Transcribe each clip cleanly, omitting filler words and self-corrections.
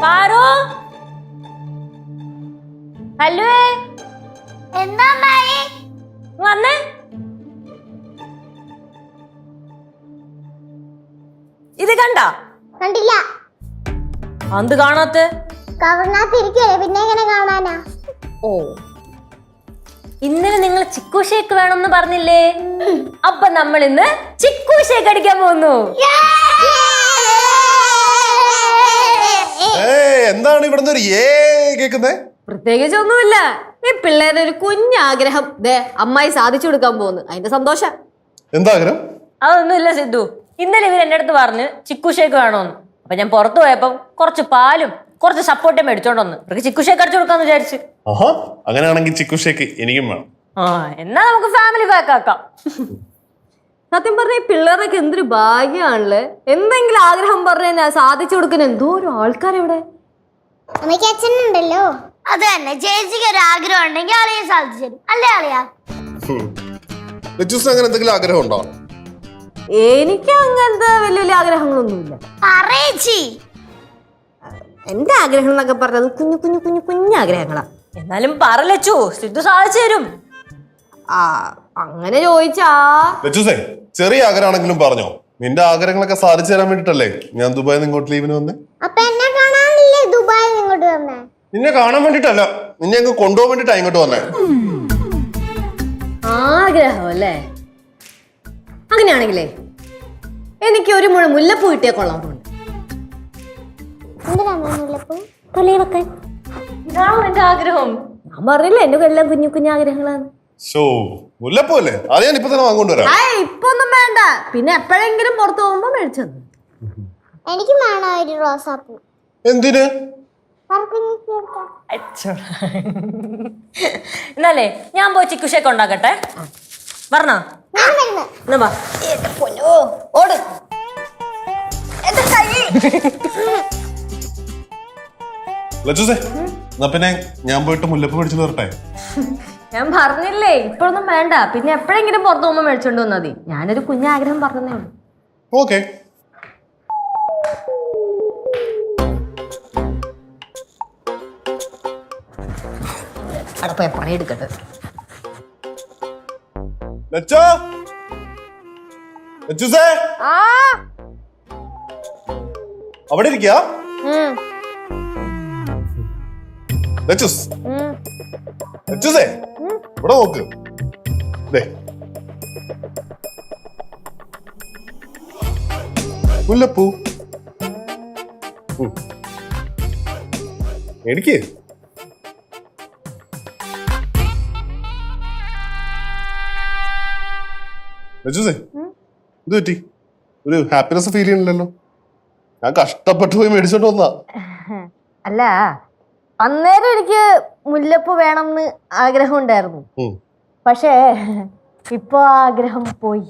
Paru hello എന്താ വന്നേ. ഇത് കണ്ടാ? കണ്ടില്ല. എന്ത് കാണാത്ത? കവറിനകത്തിരിക്കല്ലേ, പിന്നെ എങ്ങനെ കാണാനാ? ഓ, ഇന്നലെ നിങ്ങൾ ചിക്കു ഷേക്ക് വേണമെന്ന് പറഞ്ഞില്ലേ? അപ്പൊ നമ്മൾ ഇന്ന് ചിക്കു ഷേക്ക് അടിക്കാൻ പോകുന്നു. എന്താണ് ഇവിടുന്ന് ഒരു ഏ കേക്കുന്നേ? പ്രത്യേകിച്ച് ഒന്നുമില്ല. ഈ പിള്ളേരുടെ ഒരു കുഞ്ഞാഗ്രഹം അമ്മായി സാധിച്ചു കൊടുക്കാൻ പോകുന്നു. അതിന്റെ സന്തോഷം. എന്താ ആഗ്രഹം? അതൊന്നുമില്ല സിദ്ധു. ഇന്നലെ ഇവർ എന്റെ അടുത്ത് പറഞ്ഞ് ചിക്കു ഷേക്ക് വേണോന്ന്. അപ്പൊ ഞാൻ പുറത്തു പോയപ്പോ കുറച്ച് പാലും കുറച്ച് സപ്പോർട്ടും മേടിച്ചോണ്ട് വന്നു. ഇവർക്ക് ചിക്കു ഷേക്ക് അടിച്ചു കൊടുക്കാന്ന് വിചാരിച്ചു. ആഹാ, അങ്ങനെയാണെങ്കിൽ ചിക്കു ഷേക്ക് എനിക്കും വേണം. എന്നാ നമുക്ക് ഫാമിലി പാക്ക് ആക്കാം. സത്യം പറഞ്ഞ ഈ പിള്ളേരൊക്കെ എന്തൊരു ഭാഗ്യമാണല്ലേ. എന്തെങ്കിലും ആഗ്രഹം പറഞ്ഞാൽ സാധിച്ചു കൊടുക്കുന്ന എന്തോ ഒരു ആൾക്കാരെവിടെ. അമ്മയ്ക്ക് അച്ഛനുണ്ടല്ലോ. അത് തന്നെ, ചേച്ചിക്ക് ഒരു ആഗ്രഹം ഉണ്ടെങ്കിൽ ആളെയും സാധിച്ചു തരും അല്ലേ ആളിയാ? അങ്ങനെ എന്തെങ്കിലും ആഗ്രഹം ഉണ്ടോ? എനിക്ക് അങ്ങനത്തെ വലിയ വലിയ ആഗ്രഹങ്ങളൊന്നുമില്ല. എന്റെ ആഗ്രഹങ്ങൾ എന്നൊക്കെ പറഞ്ഞത് കുഞ്ഞു കുഞ്ഞു കുഞ്ഞു കുഞ്ഞാഗ്രഹങ്ങളാ. എന്നാലും പറലച്ചു സിദ്ധു സാധിച്ചു തരും. അങ്ങനെ ചോദിച്ചാ ചെറിയ ആഗ്രഹമാണെങ്കിലും പറഞ്ഞോ. നിന്റെ ആഗ്രഹങ്ങളൊക്കെ സാധിച്ചു തരാൻ വേണ്ടിട്ടല്ലേ ഞാൻ ദുബായിൽ ഇങ്ങോട്ട് ലീവിന് വന്നേ. അപ്പൊ എന്നെ കാണാനില്ലേ ദുബായിൽ ഇങ്ങോട്ട് വന്നേ? നിന്നെ കാണാൻ വേണ്ടിട്ടല്ല, നിന്നെ അങ്ങ് കൊണ്ടുപോകാൻ വേണ്ടിട്ടാ ഇങ്ങോട്ട് വന്നേ. ആഗ്രഹം അല്ലേ? അങ്ങനെയാണെങ്കിലേ എനിക്ക് ഒരു മുഴ മുല്ലപ്പൂ കിട്ടിയാ കൊള്ളാം. ഇതാണോ എന്റെ ആഗ്രഹം? ഞാൻ പറഞ്ഞില്ല എന്റെ എല്ലാം കുഞ്ഞു കുഞ്ഞാഗ്രഹങ്ങളാണ്. മുല്ലപ്പൂ അല്ലേ? അത് ഞാൻ ഇപ്പൊ തന്നെ വാങ്ങിക്കൊണ്ട് വരാം. ഇപ്പൊ ഒന്നും വേണ്ട, പിന്നെ എപ്പോഴെങ്കിലും പുറത്തു പോകുമ്പോ മേടിച്ചത്. എനിക്ക് വേണം ഒരു റോസാപ്പൂ. എന്തിന്? എന്നാലേ ഞാൻ പോയി ചിക്കു ഷേക്ക് ഉണ്ടാക്കട്ടെ. പറഞ്ഞോ? ഓട്. പിന്നെ ഞാൻ പോയിട്ട് മുല്ലപ്പൂ മേടിച്ചു വരട്ടെ. ഞാൻ പറഞ്ഞില്ലേ ഇപ്പൊന്നും വേണ്ട, പിന്നെ എപ്പോഴെങ്കിലും പുറത്തു പോകുമ്പോ മേടിച്ചോണ്ട് വന്നാൽ മതി. ഞാനൊരു കുഞ്ഞാഗ്രഹം പറഞ്ഞതേ ഉള്ളൂ. ഓക്കെ. അടപ്പ പണിയെടുക്കട്ടെ. അവിടെ ഇരിക്കാ. ഇവിടെ നോക്ക്. മുല്ലപ്പൂ എനിക്ക് ഇത് പറ്റി ഒരു ഹാപ്പിനെസ് ഫീൽ ചെയ്യണില്ലല്ലോ. ഞാൻ കഷ്ടപ്പെട്ടു പോയി മേടിച്ചോണ്ട് വന്നാ. അല്ല, അന്നേരം എനിക്ക് മുല്ലപ്പൂ വേണമെന്ന് ആഗ്രഹം ഉണ്ടായിരുന്നു. പക്ഷേ ഇപ്പൊ ആഗ്രഹം പോയി.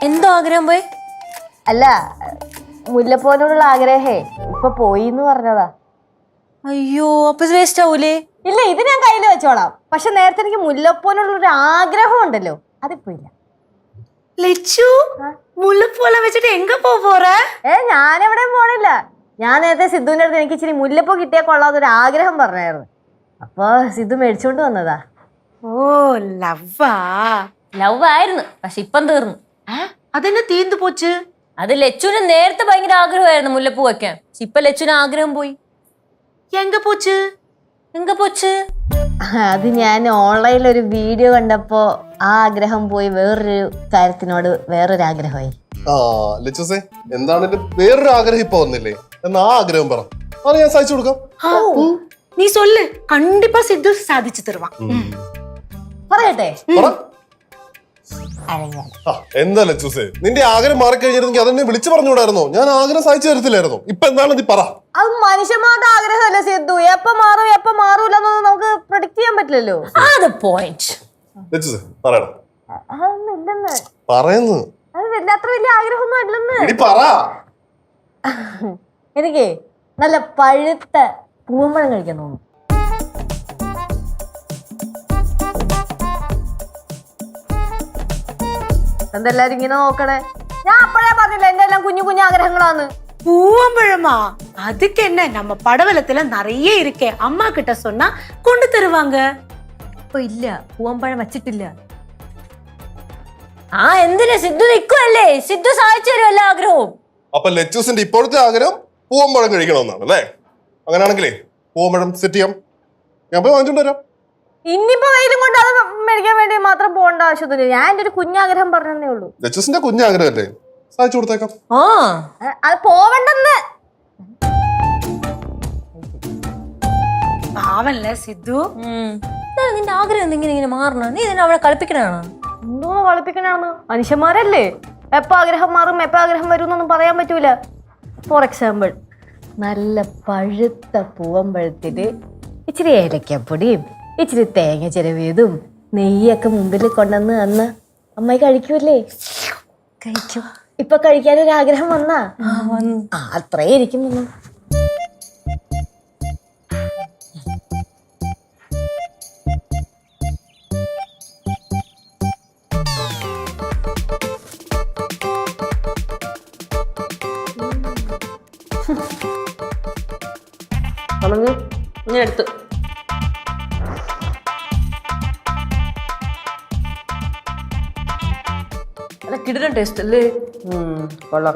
എന്തോ ആഗ്രഹം പോയി? അല്ല, മുല്ലപ്പൂവിനോടുള്ള ആഗ്രഹേ ഇപ്പൊ പോയി എന്ന് പറഞ്ഞതാ. അയ്യോ, അപ്പൊ വേസ്റ്റ് ആവൂലേ? ഇല്ല, ഇത് ഞാൻ കയ്യിൽ വെച്ചോളാം. പക്ഷെ നേരത്തെ എനിക്ക് മുല്ലപ്പൂവിനോടുള്ളൊരു ആഗ്രഹം ഉണ്ടല്ലോ, അതിപ്പോ ഇല്ല. മുല്ലപ്പൂല വെച്ചിട്ട് എങ്ക പോറ? ഞാനെവിടെയും പോണില്ല. ഞാൻ നേരത്തെ സിദ്ധുവിന്റെ അടുത്ത് എനിക്ക് ഇച്ചിരി മുല്ലപ്പൂ കിട്ടിയാ കൊള്ളാതൊരു ആഗ്രഹം പറഞ്ഞായിരുന്നു. അപ്പൊ സിദ്ധു മേടിച്ചോണ്ട് വന്നതാ. ഓ, ലവ്വാ? ലവ് ആയിരുന്നു, പക്ഷെ ഇപ്പം തീർന്നു. അതെന്നെ തീർന്നു പോച്ച്? അത് ലച്ചുവിന് നേരത്തെ ഭയങ്കര ആഗ്രഹമായിരുന്നു മുല്ലപ്പൂ വെക്കാൻ. ഇപ്പൊ ലച്ചുവിന് ആഗ്രഹം പോയി. എങ്ക പോച്ച്? അത് ഞാൻ ഓൺലൈനിൽ ഒരു വീഡിയോ കണ്ടപ്പോ ആ ആഗ്രഹം പോയി വേറൊരു കാര്യത്തിനോട് വേറൊരു ആഗ്രഹമായി. എന്താണ് വേറൊരു ആഗ്രഹം ഇപ്പൊ വന്നില്ലേ? എന്നാ ആ ആഗ്രഹം പറ, അത് ഞാൻ സാധിച്ചു കൊടുക്കാം. നീ സൊല്ല്, കണ്ടിപ്പാ സിദ്ധു സാധിച്ചു തരുവാ. പറയട്ടെ? എന്താ ലച്ചൂസേ, നിന്റെ ആഗ്രഹം മാറിക്കഴിഞ്ഞിരുന്നെങ്കിൽ അതെന്നെ വിളിച്ചു പറഞ്ഞുകൂടായിരുന്നോ? ഞാൻ ആഗ്രഹം സാധിച്ചു തരത്തില്ലായിരുന്നോ? ഇപ്പൊ എന്താണ് നീ പറ. അത് മനുഷ്യന്മാരുടെ ആഗ്രഹമല്ലേ സിദ്ധു? എപ്പ മാറും എപ്പ മാറൂലെന്നൊന്നും നമുക്ക് പ്രഡിക്ട് ചെയ്യാൻ പറ്റില്ലല്ലോ. അത് അത്ര വലിയ ആഗ്രഹമൊന്നും അല്ലെന്ന്. എനിക്ക് നല്ല പഴുത്ത പൂമ്പഴം കഴിക്കാൻ തോന്നുന്നു. എന്തെല്ലാരും ഇങ്ങനെ നോക്കണേ? ഞാൻ അപ്പഴേ പറഞ്ഞില്ല എന്റെ എല്ലാം കുഞ്ഞു കുഞ്ഞു ആഗ്രഹങ്ങളാന്ന്. பூவம்பழமா? அதுக்கு என்ன, நம்ம படவலத்துல நிறைய இருக்கே, அம்மா கிட்ட சொன்னா கொண்டு தருவாங்க. ഇപ്പൊ ഇല്ല, പൂവമ്പഴം വച്ചിട്ടില്ല. ആ എന്തിനാ, സിദ്ധു നിക്കുവല്ലേ, സിദ്ധു സാധിച്ചു തരും എല്ലാ ആഗ്രഹവും. അപ്പൊ ലച്ചൂസിന്റെ ഇപ്പോഴത്തെ ആഗ്രഹം പൂവമ്പഴം കഴിക്കണമെന്നാണ് അല്ലേ? അങ്ങനെയാണെങ്കിലേ പൂവമ്പഴം സെറ്റ് ചെയ്യാം, ഞാൻ പോയി വാങ്ങിച്ചോണ്ട് വരാം. ഇനിയിപ്പോ വെയിലും കൊണ്ട് അത് മേടിക്കാൻ വേണ്ടി മാത്രം പോകേണ്ട ആവശ്യമൊന്നുമില്ല. ഞാൻ എന്റെ ഒരു കുഞ്ഞാഗ്രഹം പറഞ്ഞതേ ഉള്ളൂ. ലച്ചൂസിന്റെ കുഞ്ഞാഗ്രഹമല്ലേ, സാധിച്ചു കൊടുത്തേക്കാം. ആ അത് പോവണ്ടെന്ന്. പാവല്ലേ സിദ്ധു. നിന്റെ ആഗ്രഹം ഇങ്ങനെ മാറണം? നീ ഇതിനെ അവളെ കളിപ്പിക്കണാണോ? എന്തോന്ന് കളിപ്പിക്കണാണ്? മനുഷ്യന്മാരല്ലേ, എപ്പ ആഗ്രഹം മാറും എപ്പ ആഗ്രഹം വരും എന്നൊന്നും പറയാൻ പറ്റൂല. ഫോർ എക്സാമ്പിൾ, നല്ല പഴുത്ത പൂവമ്പഴത്തില് ഇച്ചിരി ഏലക്കപ്പൊടിയും ഇച്ചിരി തേങ്ങ ചിരവിയതും നെയ്യൊക്കെ മുമ്പിൽ കൊണ്ടുവന്ന് അന്ന് അമ്മായി കഴിക്കൂല്ലേ? കഴിക്കും. ഇപ്പൊ കഴിക്കാനൊരാഗ്രഹം വന്നാ അത്രേ ഇരിക്കുന്നു. ഞാൻ എടുത്തു. അല്ല കിടിലൻ ടേസ്റ്റ് അല്ലേ? കൊള്ളാം.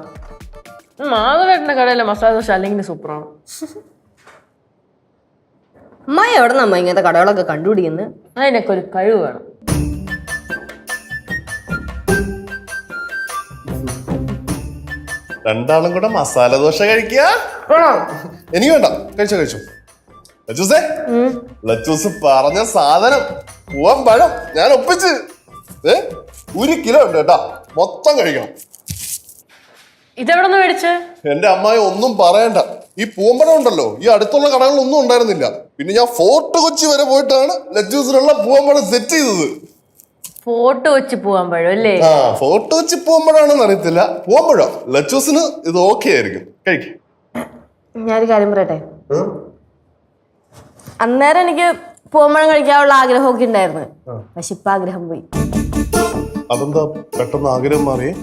മാധവേട്ടന്റെ കടയിലെ മസാല ദോശ അല്ലെങ്കിൽ സൂപ്പറാണ്. അമ്മായി എവിടെ നിന്നമ്മ ഇങ്ങനത്തെ കടകളൊക്കെ കണ്ടുപിടിക്കുന്നത്? അതിനൊക്കെ ഒരു കഴിവ് വേണം. രണ്ടാളും കൂടെ മസാല ദോശ കഴിക്കുക. എനിക്ക് വേണ്ട, കഴിച്ചു. ലച്ചൂസേ, ലച്ചൂസ് പറഞ്ഞ സാധനം പൂവമ്പഴം ഞാൻ ഒപ്പിച്ച് 1 കിലോ ഉണ്ട് കേട്ടാ, മൊത്തം കഴിക്കണം. ഇതെവിടെ നിന്ന് മേടിച്ച്? എന്റെ അമ്മായി ഒന്നും പറയണ്ട, ഈ പൂവമ്പഴം ഉണ്ടല്ലോ ഈ അടുത്തുള്ള കടകളിലൊന്നും ഉണ്ടായിരുന്നില്ല. പിന്നെ ഞാൻ ഫോർട്ട് കൊച്ചി വരെ പോയിട്ടാണ് ലച്ചൂസിനുള്ള പൂവമ്പഴം സെറ്റ് ചെയ്തത്. ഫോർട്ട് കൊച്ചി പൂവമ്പഴം അല്ലേ? ആ, ഫോർട്ട് കൊച്ചി പൂവമ്പഴാണെന്ന് അറിയത്തില്ല, പൂവമ്പഴം. ലച്ചൂസിന് ഇത് ഓക്കെ ആയിരിക്കും, കഴിക്കും. ഞാനൊരു കാര്യം പറയട്ടെ, അന്നേരം എനിക്ക് പൂവമ്പഴം കഴിക്കാനുള്ള ആഗ്രഹമൊക്കെ ഉണ്ടായിരുന്നു. പക്ഷെ ഇപ്പൊ ആഗ്രഹം പോയി. അതെന്താ പെട്ടെന്ന് ആഗ്രഹം മാറിയേ?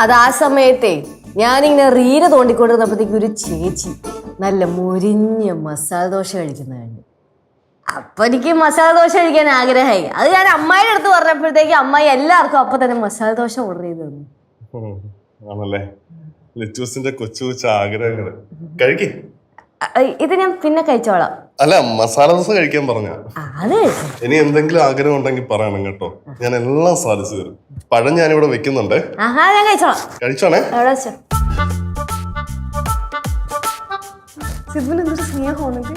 അത് ആ സമയത്തെ ഞാനിങ്ങനെ റീല് തോണ്ടിക്കൊണ്ടിരുന്നപ്പോഴത്തേക്ക് ഒരു ചേച്ചി നല്ല മുരിഞ്ഞ മസാല ദോശ കഴിക്കുന്നതാണ്. അപ്പൊ എനിക്ക് മസാല ദോശ കഴിക്കാൻ ആഗ്രഹമായി. അത് ഞാൻ അമ്മായിയുടെ അടുത്ത് പറഞ്ഞപ്പോഴത്തേക്ക് അമ്മായി എല്ലാവർക്കും അപ്പൊ തന്നെ മസാല ദോശ ഓർഡർ ചെയ്ത് തന്നു. ആണല്ലേ, ലച്ചൂസിന്റെ കൊച്ചു കൊച്ചു ആഗ്രഹങ്ങള്. കഴിക്കേ, ഇത് ഞാൻ പിന്നെ കഴിച്ചോളാം. അല്ല, മസാല ദോശ കഴിക്കാൻ പറഞ്ഞ. അത് ഇനി എന്തെങ്കിലും ആഗ്രഹം ഉണ്ടെങ്കിൽ പറയണം കേട്ടോ, ഞാൻ എല്ലാം സാധിച്ചു തരും. പഴം ഞാനിവിടെ വെക്കുന്നുണ്ട്, ആഹാ ഞാൻ കഴിച്ചോളാം. കഴിച്ചോണേ. എവിടെ വെച്ചോ? സിബിനെന്തൊരു സ്നേഹമാണെങ്കിൽ.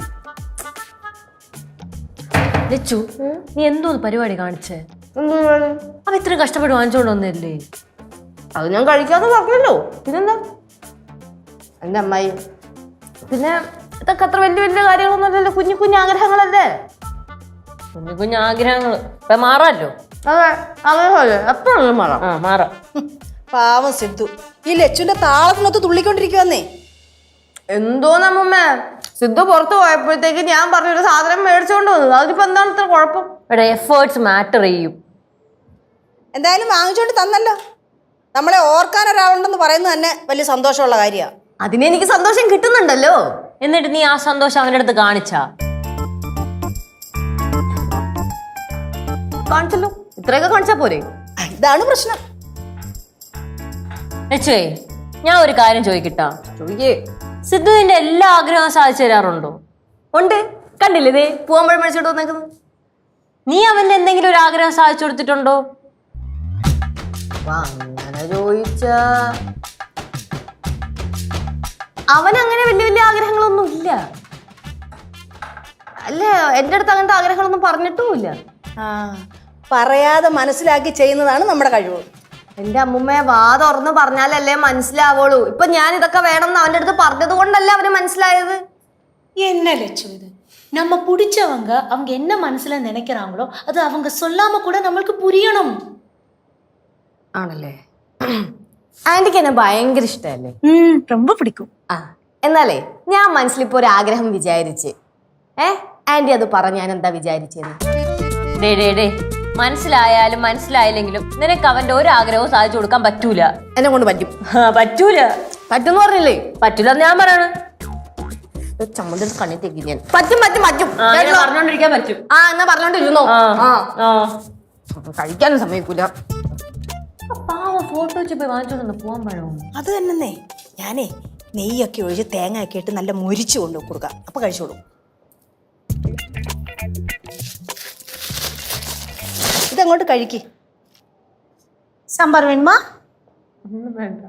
ലച്ചു, നീ എന്തോ പരിപാടി കാണിച്ചേ? അവ ഇത്രയും കഷ്ടപ്പെട്ട് വാങ്ങിച്ചോണ്ട് വന്നല്ലേ? അത് ഞാൻ കഴിക്കാതെ പറഞ്ഞല്ലോ, പിന്നെന്താ? എന്റെ അമ്മായി, പിന്നെ ഇതൊക്കെ അത്ര വലിയ വലിയ കാര്യങ്ങളൊന്നും അല്ലല്ലോ, കുഞ്ഞു കുഞ്ഞു ആഗ്രഹങ്ങളല്ലേ? കുഞ്ഞു കുഞ്ഞു ആഗ്രഹങ്ങൾ ഇപ്പൊ മാറാമല്ലോ. അതെ, ആഗ്രഹമല്ലേ എപ്പോഴും മാറാം. മാറാം. പാവം സിദ്ധു ഈ ലച്ചുവിന്റെ താളത്തിനൊത്ത് തുള്ളിക്കൊണ്ടിരിക്കുവന്നേ. എന്തോ നമ്മമ്മ, സിദ്ധു പുറത്ത് പോയപ്പോഴത്തേക്ക് ഞാൻ പറഞ്ഞൊരു സാധനം മേടിച്ചോണ്ട് വന്നത്. അതിനിപ്പോ എന്താണ് ഇത്ര കുഴപ്പം? ഇവിടെ എഫേർട്സ് മാറ്റർ ചെയ്യും. എന്തായാലും വാങ്ങിച്ചോണ്ട് തന്നല്ലോ. നമ്മളെ ഓർക്കാൻ ഒരാളുണ്ടെന്ന് പറയുന്നത് തന്നെ വലിയ സന്തോഷമുള്ള കാര്യമാണ്. അതിനെനിക്ക് സന്തോഷം കിട്ടുന്നുണ്ടല്ലോ. എന്നിട്ട് നീ ആ സന്തോഷം അവന്റെ അടുത്ത് കാണിച്ചല്ലോ. ഇത്രയൊക്കെ കാണിച്ചാ പോരെ? ഇതാണ് പ്രശ്നം. ഞാൻ ഒരു കാര്യം ചോദിക്കട്ടാ? ചോദിക്കേ. സിദ്ധുവിന്റെ എല്ലാ ആഗ്രഹവും സാധിച്ചു തരാറുണ്ടോ? ഉണ്ട്. കണ്ടില്ലേ ദേ പൂവമ്പഴം മേടിച്ചോണ്ട് വന്നേക്കുന്നത്. നീ അവന്റെ എന്തെങ്കിലും ഒരു ആഗ്രഹം സാധിച്ചു കൊടുത്തിട്ടുണ്ടോ? അങ്ങനെ ചോദിച്ചാ അവനങ്ങനെ വലിയ വലിയ ആഗ്രഹങ്ങളൊന്നും ഇല്ല. അല്ല, എന്റെ അടുത്ത് അങ്ങനത്തെ ആഗ്രഹങ്ങളൊന്നും പറഞ്ഞിട്ടുമില്ല. പറയാതെ മനസ്സിലാക്കി ചെയ്യുന്നതാണ് നമ്മുടെ കഴിവ്. എന്റെ അമ്മുമ്മയെ വാ തുറന്ന് പറഞ്ഞാലല്ലേ മനസ്സിലാവുള്ളൂ. ഇപ്പൊ ഞാൻ ഇതൊക്കെ വേണമെന്ന് അവന്റെ അടുത്ത് പറഞ്ഞത് കൊണ്ടല്ലേ അവന് മനസ്സിലായത്. என்ன லட்சு இது? நம்ம பிடிச்சவங்க அவங்க என்ன மனசுல நினைக்கிறாங்களோ அது அவங்க சொல்லாம கூட நம்மளுக்கு புரியணும். ആണല്ലേ? ആന്റിക്ക് എന്നെ ഭയങ്കര ഇഷ്ടല്ലേ? ரொம்ப பிடிக்கும். എന്നാലേ ഞാൻ മനസ്സിലിപ്പോ ഒരു ആഗ്രഹം വിചാരിച്ച് ആന്റി അത് പറഞ്ഞ ഞാൻ എന്താ വിചാരിച്ചത്? മനസ്സിലായാലും മനസ്സിലായില്ലെങ്കിലും നിനക്ക് അവന്റെ ഒരു ആഗ്രഹവും സാധിച്ചു കൊടുക്കാൻ പറ്റൂല. എന്നെ കൊണ്ട് പറ്റും. പറ്റൂല. പറ്റുന്ന് പറഞ്ഞില്ലേ? പറ്റൂല ഞാൻ പറയണ. ചമ്മന്തി കണ്ണി തെക്കി ഞാൻ. പറ്റും പറ്റും പറ്റും പറഞ്ഞോണ്ടിരിക്കാൻ പറ്റും. ആ എന്നാ പറഞ്ഞോണ്ടിരുന്നോ. കഴിക്കാനും സമയക്കൂല. ഫോട്ടോ വെച്ച് പോയി വാങ്ങിച്ചോണ്ട് പോവാൻ പഴവും. അത് തന്നെ ഞാനേ നെയ്യൊക്കെ ഒഴിച്ച് തേങ്ങ ഒക്കെ ഇട്ട് നല്ല മുരിച്ചു കൊണ്ട് കൊടുക്കാം. അപ്പൊ കഴിച്ചോളൂ. ഇതങ്ങോട്ട് കഴിക്ക്. സാമ്പാർ വേണമാ? ഒന്നും വേണ്ട.